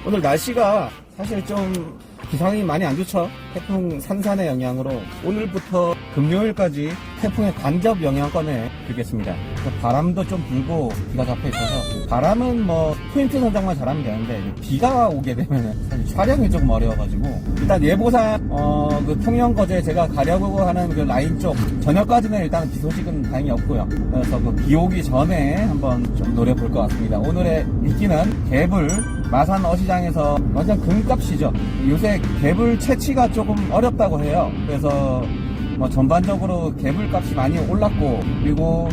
오늘 날씨가 사실 좀 기상이 많이 안 좋죠. 태풍 산산의 영향으로 오늘부터 금요일까지 태풍의 간접 영향권에 들겠습니다. 바람도 좀 불고 비가 잡혀 있어서 바람은 뭐 포인트 선정만 잘하면 되는데 비가 오게 되면 사실 촬영이 조금 어려워가지고 일단 예보상 그 통영거제 제가 가려고 하는 그 라인 쪽 저녁까지는 일단 비 소식은 다행히 없고요. 그래서 그 비 오기 전에 한번 좀 노려볼 것 같습니다. 오늘의 미끼는 개불 마산 어시장에서 완전 금값이죠. 요새 개불 채취가 조금 어렵다고 해요. 그래서 뭐 전반적으로 개불 값이 많이 올랐고 그리고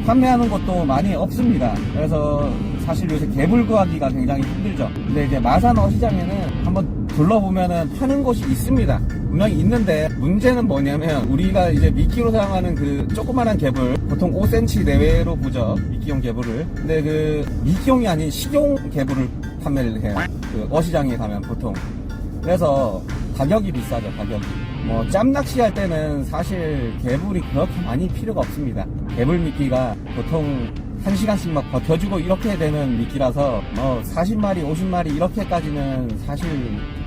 판매하는 곳도 많이 없습니다. 그래서 사실 요새 개불 구하기가 굉장히 힘들죠. 근데 이제 마산 어시장에는 한번 둘러보면은 파는 곳이 있습니다. 분명히 있는데 문제는 뭐냐면 우리가 이제 미끼로 사용하는 그 조그만한 개불 보통 5cm 내외로 보죠. 미끼용 개불을. 근데 그 미끼용이 아닌 식용 개불을 판매를 해요. 그 어시장에 가면 보통. 그래서 가격이 비싸죠. 가격이. 뭐 짬낚시 할 때는 사실 개불이 그렇게 많이 필요가 없습니다. 개불 미끼가 보통 1시간씩 막 버텨주고 이렇게 되는 미끼라서 뭐 40마리 50마리 이렇게까지는 사실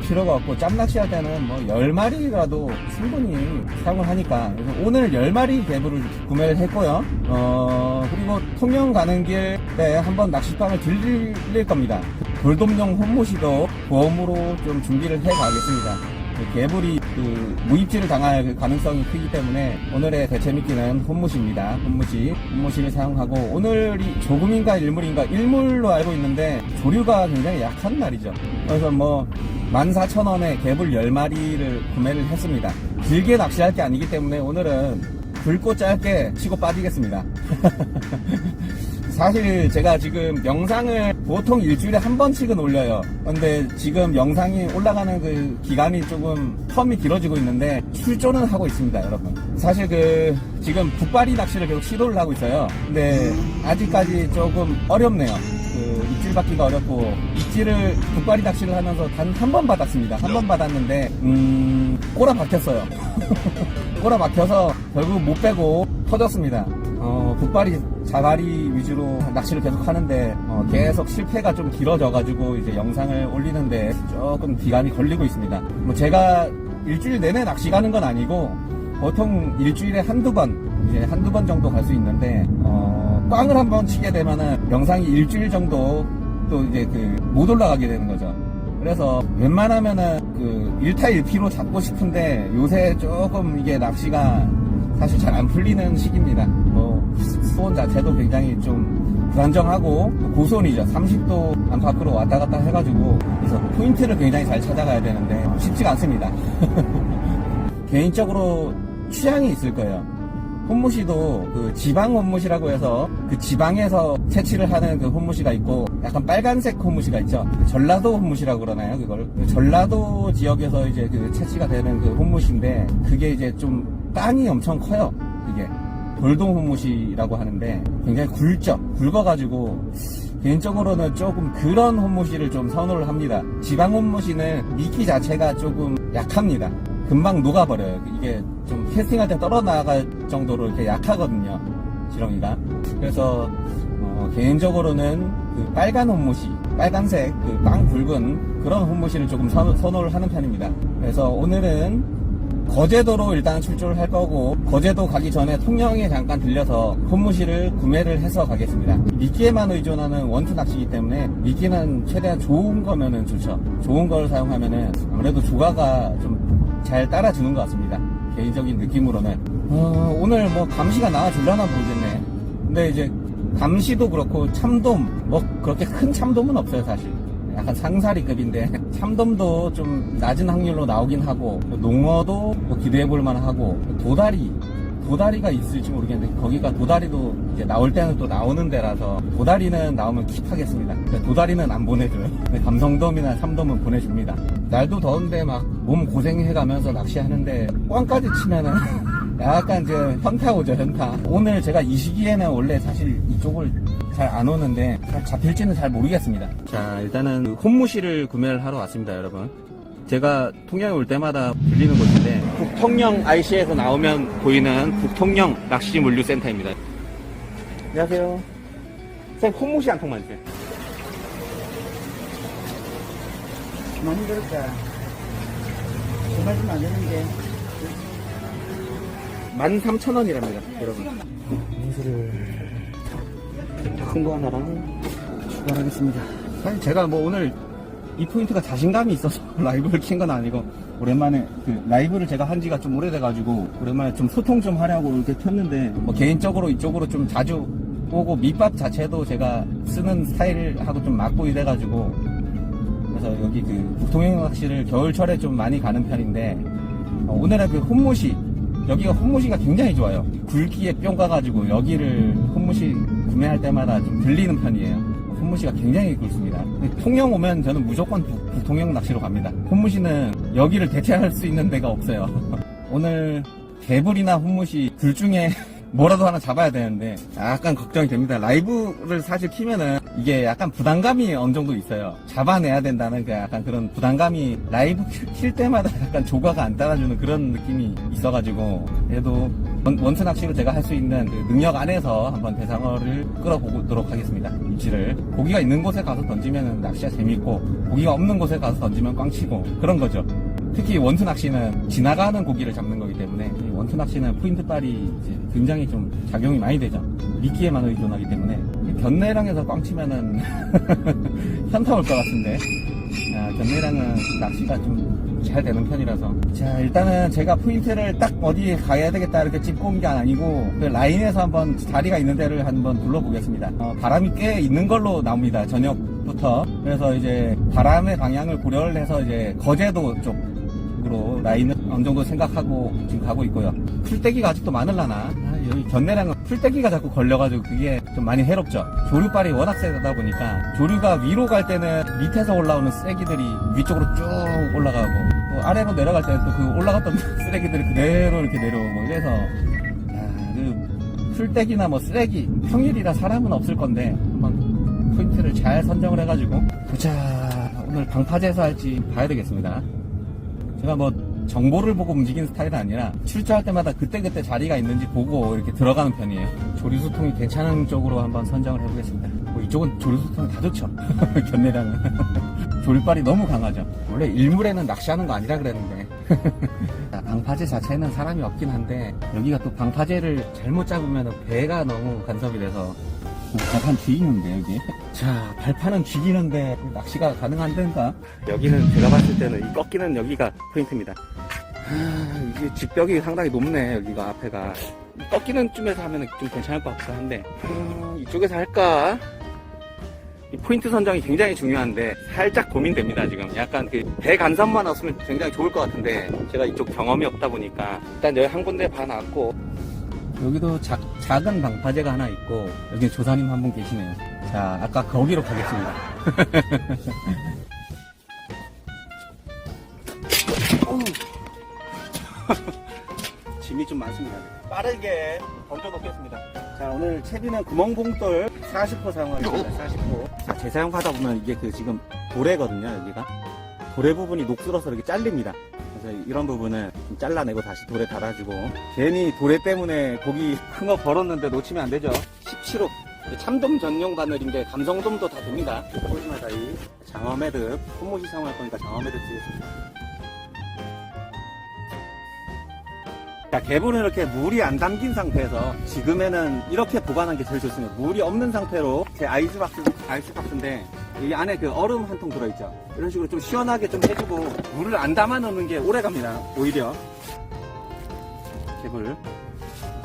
필요가 없고 짬낚시 할 때는 뭐 10마리라도 충분히 사용을 하니까 그래서 오늘 10마리 개불을 구매를 했고요. 그리고 통영 가는 길에 한번 낚시방을 들릴 겁니다. 돌돔용 혼모시도 보험으로 좀 준비를 해 가겠습니다. 개불이 그 무입질을 당할 그 가능성이 크기 때문에 오늘의 대체 미끼는 혼무시입니다. 혼무시를 사용하고 오늘이 조금인가 일물인가 일물로 알고 있는데 조류가 굉장히 약한 날이죠. 그래서 뭐 14,000원에 개불 10마리를 구매를 했습니다. 길게 낚시할 게 아니기 때문에 오늘은 굵고 짧게 치고 빠지겠습니다. 사실 제가 지금 영상을 보통 일주일에 한 번씩은 올려요. 근데 지금 영상이 올라가는 그 기간이 조금 텀이 길어지고 있는데 출조는 하고 있습니다, 여러분. 사실 그 지금 북바리 낚시를 계속 시도를 하고 있어요. 근데 아직까지 조금 어렵네요. 그 입질 받기가 어렵고 입질을 북바리 낚시를 하면서 단 한 번 받았습니다. 한 번 받았는데 꼬라 박혔어요. 꼬라 박혀서 결국 못 빼고 터졌습니다. 북바리 자바리 위주로 낚시를 계속 하는데 계속 실패가 좀 길어져가지고 이제 영상을 올리는데 조금 기간이 걸리고 있습니다. 뭐 제가 일주일 내내 낚시 가는 건 아니고 보통 일주일에 한두 번 정도 갈 수 있는데 꽝을 한번 치게 되면은 영상이 일주일 정도 또 이제 못 올라가게 되는 거죠. 그래서 웬만하면은 그 1타 1피로 잡고 싶은데 요새 조금 이게 낚시가 사실 잘 안 풀리는 시기입니다. 수온 자체도 굉장히 좀 불안정하고 고수온이죠. 30도 안팎으로 왔다 갔다 해가지고 그래서 포인트를 굉장히 잘 찾아가야 되는데 쉽지가 않습니다. 개인적으로 취향이 있을 거예요. 혼무시도 그 지방 혼무시라고 해서 그 지방에서 채취를 하는 그 혼무시가 있고 약간 빨간색 혼무시가 있죠. 전라도 혼무시라고 그러나요, 그걸? 전라도 지역에서 이제 그 채취가 되는 그 혼무시인데 그게 이제 좀 땅이 엄청 커요. 이게 돌돔 혼무시라고 하는데 굉장히 굵어가지고 개인적으로는 조금 그런 혼무시를 좀 선호를 합니다. 지방 혼무시는 미끼 자체가 조금 약합니다. 금방 녹아버려요. 이게 좀 캐스팅할 때 떨어나갈 정도로 이렇게 약하거든요, 지렁이가. 그래서 개인적으로는 그 빨간 혼무시, 빨간색 그 빵 굵은 그런 혼무시를 조금 선호를 하는 편입니다. 그래서 오늘은 거제도로 일단 출조를 할 거고 거제도 가기 전에 통영에 잠깐 들려서 혼무시를 구매를 해서 가겠습니다. 미끼에만 의존하는 원투 낚시이기 때문에 미끼는 최대한 좋은 거면은 좋죠. 좋은 걸 사용하면은 아무래도 조과가 좀 잘 따라주는 것 같습니다. 개인적인 느낌으로는 오늘 뭐 감시가 나와주려나 모르겠네. 근데 이제 감시도 그렇고 참돔 뭐 그렇게 큰 참돔은 없어요. 사실 약간 상사리급인데 참돔도 좀 낮은 확률로 나오긴 하고 농어도 뭐 기대해볼 만하고 도다리가 있을지 모르겠는데 거기가 도다리도 이제 나올 때는 또 나오는 데라서 도다리는 나오면 킵하겠습니다. 도다리는 안 보내줘요. 감성돔이나 참돔은 보내줍니다. 날도 더운데 막 몸 고생해가면서 낚시하는데 꽝까지 치면은 약간 이제 현타 오죠, 현타. 오늘 제가 이 시기에는 원래 사실 이쪽을 잘 안 오는데 잡힐지는 잘 모르겠습니다. 자, 일단은 혼무시를 구매를 하러 왔습니다, 여러분. 제가 통영에 올 때마다 들리는 곳인데 북통영 IC에서 나오면 보이는 북통영 낚시물류센터입니다. 안녕하세요. 선생님, 혼무시 한 통만 주세요. 많이 들었다. 정말 좀 안 되는데. 13,000원이랍니다, 여러분. 인수를 큰 거 하나랑 추가하겠습니다. 사실 제가 뭐 오늘 이 포인트가 자신감이 있어서 라이브를 킨 건 아니고, 오랜만에 그 라이브를 제가 한 지가 좀 오래돼가지고 오랜만에 좀 소통 좀 하려고 이렇게 켰는데, 뭐 개인적으로 이쪽으로 좀 자주 오고 밑밥 자체도 제가 쓰는 스타일하고 좀 맞고 이래가지고, 그래서 여기 그 북통영 낚시를 겨울철에 좀 많이 가는 편인데, 오늘은 그 혼무시, 여기가 혼무시가 굉장히 좋아요. 굵기에 뿅 가가지고 여기를 혼무시 구매할 때마다 좀 들리는 편이에요. 혼무시가 굉장히 굵습니다. 통영 오면 저는 무조건 북통영 낚시로 갑니다. 혼무시는 여기를 대체할 수 있는 데가 없어요. 오늘 개불이나 혼무시 둘 중에 뭐라도 하나 잡아야 되는데 약간 걱정이 됩니다. 라이브를 사실 키면은 이게 약간 부담감이 어느 정도 있어요. 잡아내야 된다는 그 약간 그런 부담감이 라이브 킬 때마다 약간 조과가 안 따라주는 그런 느낌이 있어가지고, 그래도 원투 낚시로 제가 할 수 있는 그 능력 안에서 한번 대상어를 끌어보도록 하겠습니다. 위치를 고기가 있는 곳에 가서 던지면 낚시가 재밌고, 고기가 없는 곳에 가서 던지면 꽝치고 그런 거죠. 특히 원투 낚시는 지나가는 고기를 잡는 거기 때문에, 이 원투 낚시는 포인트빨이 이제 굉장히 좀 작용이 많이 되죠. 미끼에만 의존하기 때문에 견내랑에서 꽝치면은 현타 올 것 같은데, 견내랑은 낚시가 좀 잘 되는 편이라서. 자, 일단은 제가 포인트를 딱 어디에 가야 되겠다 이렇게 짚고 온 게 아니고, 그 라인에서 한번 자리가 있는 데를 한번 둘러보겠습니다. 바람이 꽤 있는 걸로 나옵니다, 저녁부터. 그래서 이제 바람의 방향을 고려를 해서 이제 거제도 쪽으로 라인을 어느 정도 생각하고 지금 가고 있고요. 풀떼기가 아직도 많을라나? 여기 견내랑은 풀떼기가 자꾸 걸려가지고 그게 좀 많이 해롭죠. 조류빨이 워낙 세다 보니까 조류가 위로 갈 때는 밑에서 올라오는 쓰레기들이 위쪽으로 쭉 올라가고, 또 아래로 내려갈 때는 또 그 올라갔던 쓰레기들이 그대로 이렇게 내려오고, 그래서 그 풀떼기나 뭐 쓰레기, 평일이라 사람은 없을 건데 한번 포인트를 잘 선정을 해가지고 자, 오늘 방파제에서 할지 봐야 되겠습니다. 제가 뭐 정보를 보고 움직이는 스타일은 아니라 출조할 때마다 그때그때 자리가 있는지 보고 이렇게 들어가는 편이에요. 조류수통이 괜찮은 쪽으로 한번 선정을 해보겠습니다. 뭐 이쪽은 조류수통이 다 좋죠. 견내랑은 조류빨이 너무 강하죠. 원래 일물에는 낚시하는 거 아니라 그랬는데 방파제 자체는 사람이 없긴 한데, 여기가 또 방파제를 잘못 잡으면 배가 너무 간섭이 돼서 발판 뒤지는데 여기. 자, 발판은 뒤지는데 낚시가 가능한 데인가? 여기는 제가 봤을 때는 이 꺾이는 여기가 포인트입니다. 이게 직벽이 상당히 높네. 여기가 앞에가 꺾이는 쯤에서 하면 좀 괜찮을 것 같기도 한데, 이쪽에서 할까? 이 포인트 선정이 굉장히 중요한데 살짝 고민됩니다. 지금 약간 그 배 간섭만 없으면 굉장히 좋을 것 같은데, 제가 이쪽 경험이 없다 보니까 일단 여기 한 군데 봐놨고, 여기도 작은 방파제가 하나 있고, 여기 조사님 한 분 계시네요. 자, 아까 거기로 가겠습니다. 짐이 좀 많습니다. 빠르게 던져 놓겠습니다. 자, 오늘 채비는 구멍봉돌 40호 사용하겠습니다. 40호. 자, 재사용하다 보면 이게 그 지금 도래거든요. 여기가 도래 부분이 녹슬어서 이렇게 잘립니다. 그래서 이런 부분을 좀 잘라내고 다시 돌에 달아주고, 괜히 도래 때문에 고기 큰 거 벌었는데 놓치면 안 되죠. 17호 참돔 전용 바늘인데 감성돔도 다 됩니다. 보시면 이 장어매듭, 손모시 사용할 거니까 장어매듭 쓰겠습니다. 자, 개불은 이렇게 물이 안 담긴 상태에서 지금에는 이렇게 보관하는 게 제일 좋습니다. 물이 없는 상태로, 제 아이스박스인데 여기 안에 그 얼음 한 통 들어있죠. 이런 식으로 좀 시원하게 좀 해주고, 물을 안 담아 놓는 게 오래 갑니다. 오히려 개불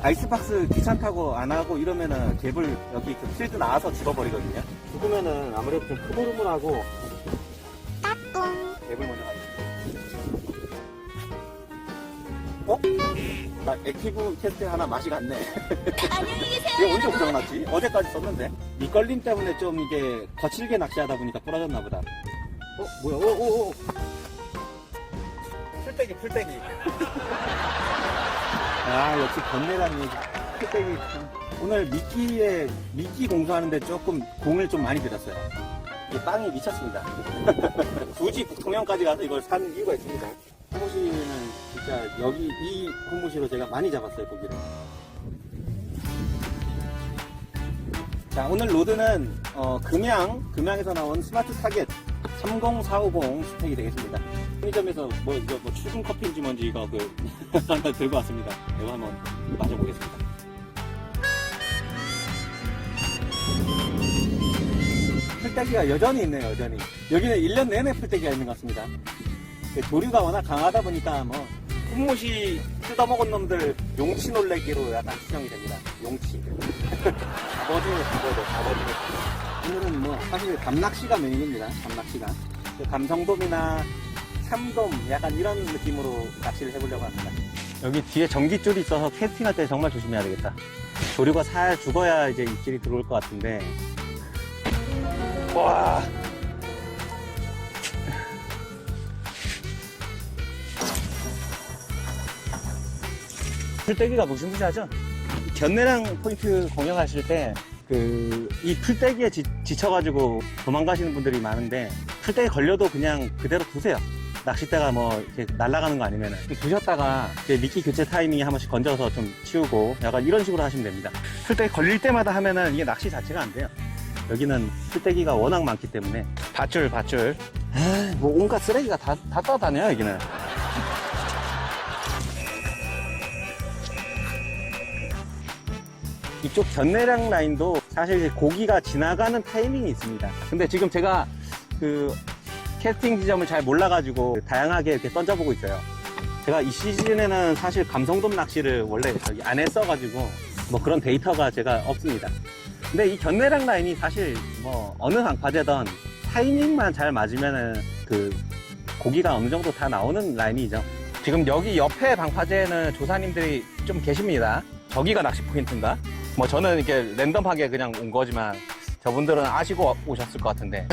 아이스박스 귀찮다고 안 하고 이러면은 개불 여기 그 필드 나와서 죽어버리거든요. 죽으면은 아무래도 좀 흐물흐물하고. 개불 먼저 가겠습니다. 나 액티브 캐스트 하나 맛이 갔네. 안녕히 계세요. 이게 언제 고장났지? 어제까지 썼는데. 밑걸림 때문에 좀 이게 거칠게 낚시하다 보니까 부러졌나 보다. 뭐야? 오. 풀떼기. 아, 역시 건네라니 풀떼기 참. 오늘 미끼 공수하는데 조금 공을 좀 많이 들였어요. 이 빵이 미쳤습니다. 굳이 북통영까지 가서 이걸 산 이유가 있습니다. 콩무시는 진짜 여기 이 콩무시로 제가 많이 잡았어요, 고기를. 자, 오늘 로드는 금양에서 나온 스마트 타겟 30450 스택이 되겠습니다. 편의점에서 이거 출근 커피인지 뭔지 이거 하나 들고 왔습니다. 이거 한번 마셔보겠습니다. 풀떼기가 여전히 있네요, 여전히. 여기는 1년 내내 풀떼기가 있는 것 같습니다. 조류가 워낙 강하다 보니까 풋못이 뜯어먹은 놈들 용치 놀래기로 약간 추정이 됩니다. 용치. 잡어주는. 오늘은 사실 밤낚시가 메인입니다. 밤낚시가. 감성돔이나 참돔 약간 이런 느낌으로 낚시를 해보려고 합니다. 여기 뒤에 전깃줄이 있어서 캐스팅할 때 정말 조심해야 되겠다. 조류가 살 죽어야 이제 입질이 들어올 것 같은데. 와. 풀떼기가 무시무시하죠? 견내랑 포인트 공략하실 때, 이 풀떼기에 지쳐가지고 도망가시는 분들이 많은데, 풀떼기 걸려도 그냥 그대로 두세요. 낚싯대가 이렇게 날아가는 거 아니면은. 두셨다가, 이제 미끼 교체 타이밍에 한 번씩 건져서 좀 치우고, 약간 이런 식으로 하시면 됩니다. 풀떼기 걸릴 때마다 하면은 이게 낚시 자체가 안 돼요. 여기는 풀떼기가 워낙 많기 때문에. 밧줄. 온갖 쓰레기가 다 떠다녀요, 여기는. 이쪽 견내량 라인도 사실 고기가 지나가는 타이밍이 있습니다. 근데 지금 제가 캐스팅 지점을 잘 몰라가지고 다양하게 이렇게 던져보고 있어요. 제가 이 시즌에는 사실 감성돔 낚시를 원래 저기 안 했어가지고 그런 데이터가 제가 없습니다. 근데 이 견내량 라인이 사실 어느 방파제든 타이밍만 잘 맞으면은 고기가 어느 정도 다 나오는 라인이죠. 지금 여기 옆에 방파제에는 조사님들이 좀 계십니다. 저기가 낚시 포인트인가? 저는 이렇게 랜덤하게 그냥 온 거지만 저분들은 아시고 오셨을 것 같은데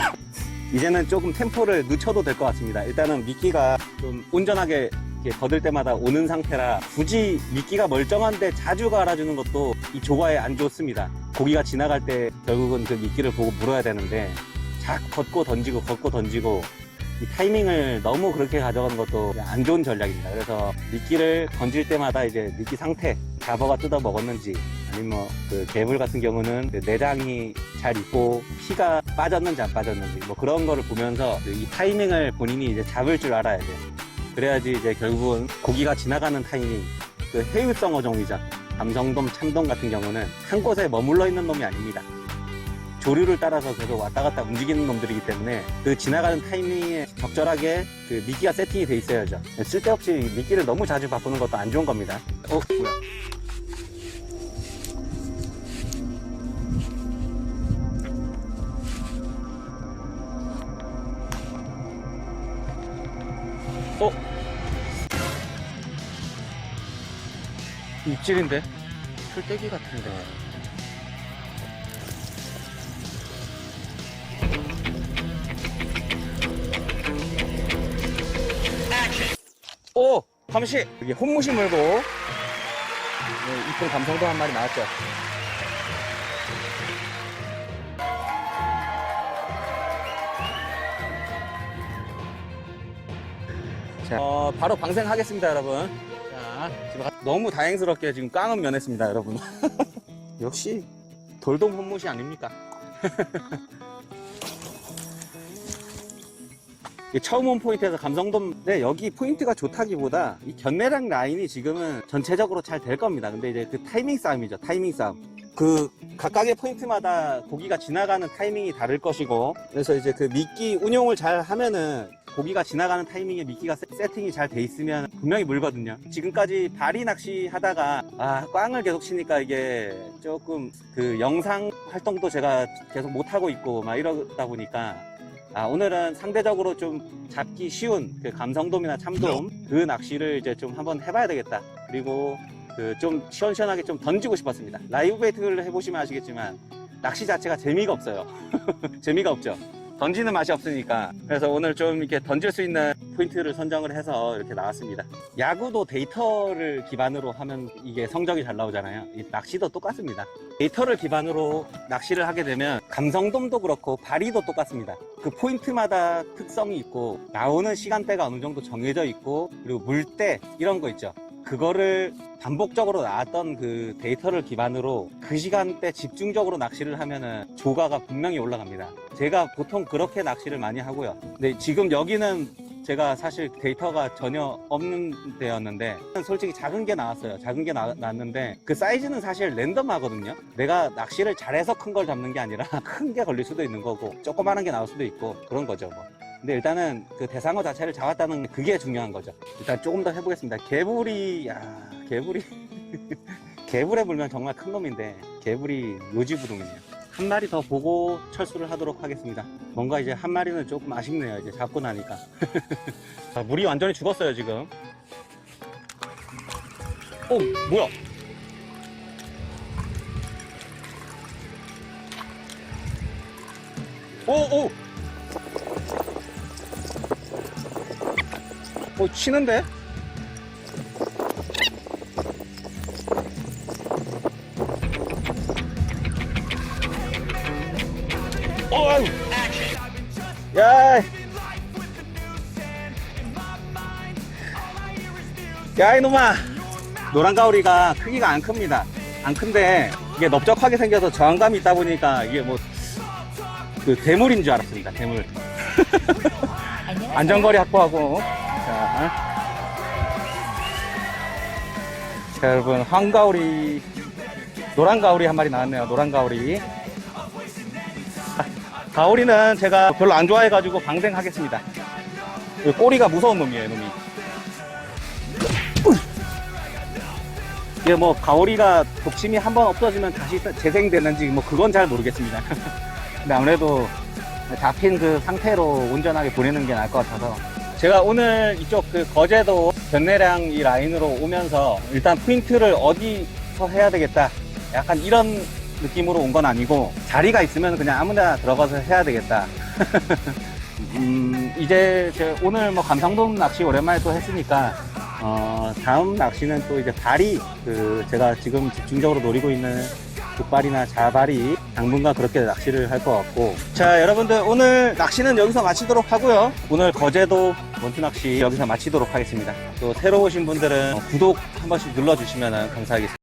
이제는 조금 템포를 늦춰도 될 것 같습니다. 일단은 미끼가 좀 온전하게 이렇게 거들 때마다 오는 상태라 굳이 미끼가 멀쩡한데 자주 갈아주는 것도 이 조과에 안 좋습니다. 고기가 지나갈 때 결국은 그 미끼를 보고 물어야 되는데 걷고 던지고 이 타이밍을 너무 그렇게 가져가는 것도 안 좋은 전략입니다. 그래서 미끼를 던질 때마다 이제 미끼 상태, 잡어가 뜯어 먹었는지 아니면 개불 같은 경우는 내장이 잘 있고 피가 빠졌는지 안 빠졌는지 그런 거를 보면서 이 타이밍을 본인이 이제 잡을 줄 알아야 돼요. 그래야지 이제 결국은 고기가 지나가는 타이밍, 회유성 어종이죠. 감성돔, 참돔 같은 경우는 한 곳에 머물러 있는 놈이 아닙니다. 조류를 따라서 계속 왔다 갔다 움직이는 놈들이기 때문에 지나가는 타이밍에 적절하게 미끼가 세팅이 돼 있어야죠. 쓸데없이 미끼를 너무 자주 바꾸는 것도 안 좋은 겁니다. 뭐야? 입질인데? 풀떼기 같은데. 오! 감시! 여기 혼무시 물고 이쁜 감성돔 한 마리 나왔죠. 자, 바로 방생하겠습니다, 여러분. 자, 지금 너무 다행스럽게 지금 깡은 면했습니다, 여러분. 역시 돌돔 혼무시 아닙니까? 처음 온 포인트에서 감성돔, 여기 포인트가 좋다기보다 이 견내량 라인이 지금은 전체적으로 잘 될 겁니다. 근데 이제 타이밍 싸움이죠. 타이밍 싸움. 각각의 포인트마다 고기가 지나가는 타이밍이 다를 것이고, 그래서 이제 미끼 운용을 잘 하면은 고기가 지나가는 타이밍에 미끼가 세팅이 잘 돼 있으면 분명히 물거든요. 지금까지 바리 낚시 하다가 꽝을 계속 치니까 이게 조금 영상 활동도 제가 계속 못하고 있고 이러다 보니까 오늘은 상대적으로 좀 잡기 쉬운 감성돔이나 참돔 낚시를 이제 좀 한번 해봐야 되겠다. 그리고 좀 시원시원하게 좀 던지고 싶었습니다. 라이브 베이트를 해보시면 아시겠지만 낚시 자체가 재미가 없어요. 재미가 없죠. 던지는 맛이 없으니까. 그래서 오늘 좀 이렇게 던질 수 있는 포인트를 선정을 해서 이렇게 나왔습니다. 야구도 데이터를 기반으로 하면 이게 성적이 잘 나오잖아요. 이 낚시도 똑같습니다. 데이터를 기반으로 낚시를 하게 되면 감성돔도 그렇고 바리도 똑같습니다. 포인트마다 특성이 있고 나오는 시간대가 어느 정도 정해져 있고, 그리고 물때 이런 거 있죠. 그거를 반복적으로 나왔던 그 데이터를 기반으로 그 시간대 집중적으로 낚시를 하면은 조가가 분명히 올라갑니다. 제가 보통 그렇게 낚시를 많이 하고요. 근데 지금 여기는 제가 사실 데이터가 전혀 없는 데였는데 솔직히 작은 게 나왔어요. 작은 게 나왔는데 그 사이즈는 사실 랜덤하거든요. 내가 낚시를 잘해서 큰 걸 잡는 게 아니라 큰 게 걸릴 수도 있는 거고 조그마한 게 나올 수도 있고 그런 거죠 뭐. 근데 일단은 그 대상어 자체를 잡았다는 그게 중요한 거죠. 일단 조금 더 해보겠습니다. 개불이, 개불이 개불에 물면 정말 큰 놈인데 개불이 요지부동이네요. 한 마리 더 보고 철수를 하도록 하겠습니다. 뭔가 이제 한 마리는 조금 아쉽네요. 이제 잡고 나니까. 자, 물이 완전히 죽었어요 지금. 오, 뭐야? 오! 치는데? 아유! 야, 이놈아! 노란가오리가 크기가 안 큽니다. 안 큰데, 이게 넓적하게 생겨서 저항감이 있다 보니까, 이게 뭐, 그, 대물인 줄 알았습니다, 대물. 안전거리 확보하고. 자, 여러분, 황가오리, 노란가오리 한 마리 나왔네요, 노란가오리. 가오리는 제가 별로 안 좋아해가지고 방생하겠습니다. 꼬리가 무서운 놈이에요, 놈이. 이게 뭐, 가오리가 독침이 한번 없어지면 다시 재생되는지 뭐, 그건 잘 모르겠습니다. 근데 아무래도 잡힌 그 상태로 온전하게 보내는 게 나을 것 같아서. 제가 오늘 이쪽 그 거제도 변내량 이 라인으로 오면서 일단 포인트를 어디서 해야 되겠다. 약간 이런 느낌으로 온 건 아니고 자리가 있으면 그냥 아무나 들어가서 해야 되겠다. 이제 오늘 뭐 감성돔 낚시 오랜만에 또 했으니까 다음 낚시는 또 이제 바리 제가 지금 집중적으로 노리고 있는 족발이나 자발이 당분간 그렇게 낚시를 할 것 같고. 자, 여러분들 오늘 낚시는 여기서 마치도록 하고요. 오늘 거제도 원투낚시 여기서 마치도록 하겠습니다. 또 새로 오신 분들은 구독 한 번씩 눌러주시면 감사하겠습니다.